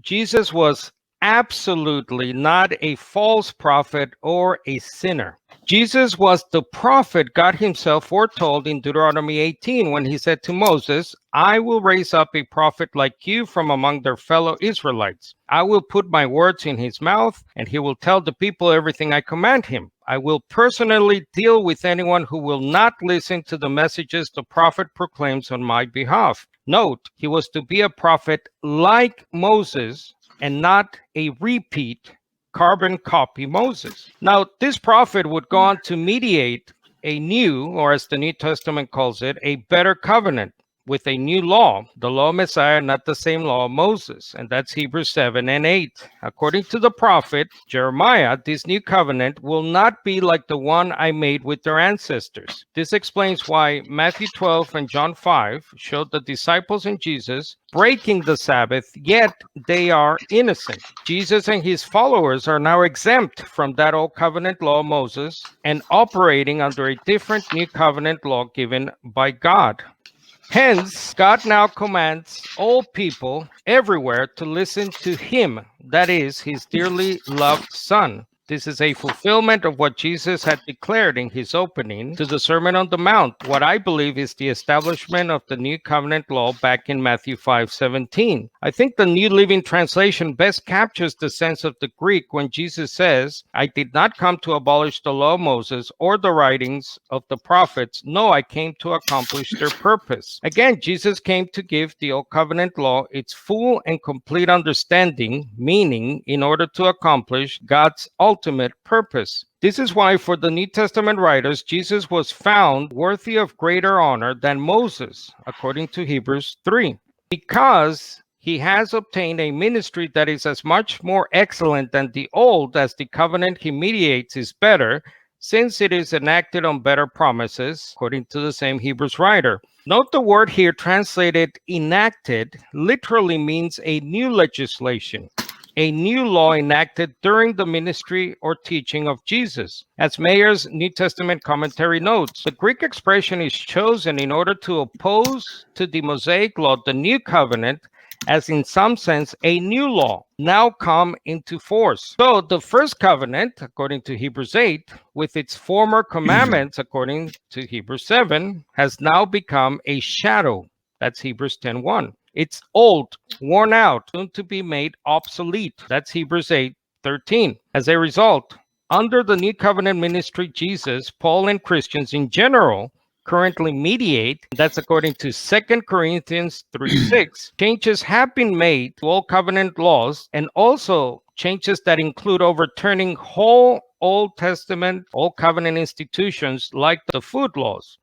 Jesus was absolutely not a false prophet or a sinner. Jesus was the prophet God himself foretold in Deuteronomy 18 when he said to Moses, I will raise up a prophet like you from among their fellow Israelites. I will put my words in his mouth, and he will tell the people everything I command him. I will personally deal with anyone who will not listen to the messages the prophet proclaims on my behalf. Note, he was to be a prophet like Moses and not a repeat carbon copy Moses. Now, this prophet would go on to mediate a new, or as the New Testament calls it, a better covenant with a new law, the law of Messiah, not the same law of Moses. And that's Hebrews 7 and 8. According to the prophet Jeremiah, this new covenant will not be like the one I made with their ancestors. This explains why Matthew 12 and John 5 showed the disciples and Jesus breaking the Sabbath, yet they are innocent. Jesus and his followers are now exempt from that old covenant law of Moses and operating under a different new covenant law given by God. Hence, God now commands all people everywhere to listen to him, that is, his dearly loved Son. This is a fulfillment of what Jesus had declared in his opening to the Sermon on the Mount, what I believe is the establishment of the New Covenant law back in Matthew 5:17. I think the New Living Translation best captures the sense of the Greek when Jesus says, I did not come to abolish the law of Moses or the writings of the prophets. No, I came to accomplish their purpose. Again, Jesus came to give the Old Covenant law its full and complete understanding, meaning in order to accomplish God's ultimate purpose. This is why for the New Testament writers, Jesus was found worthy of greater honor than Moses, according to Hebrews 3, because he has obtained a ministry that is as much more excellent than the old as the covenant he mediates is better, since it is enacted on better promises, according to the same Hebrews writer. Note the word here translated enacted literally means a new legislation, a new law enacted during the ministry or teaching of Jesus. As Mayer's New Testament commentary notes, the Greek expression is chosen in order to oppose to the Mosaic law the new covenant, as in some sense a new law now come into force. So the first covenant, according to Hebrews 8, with its former commandments, according to Hebrews 7, has now become a shadow. That's Hebrews 10:1. It's old, worn out, soon to be made obsolete. That's Hebrews 8:13. As a result, under the New Covenant ministry, Jesus, Paul, and Christians in general currently mediate, that's according to 2 Corinthians 3:6. Changes have been made to Old Covenant laws, and also changes that include overturning whole Old Testament, Old Covenant institutions like the food laws.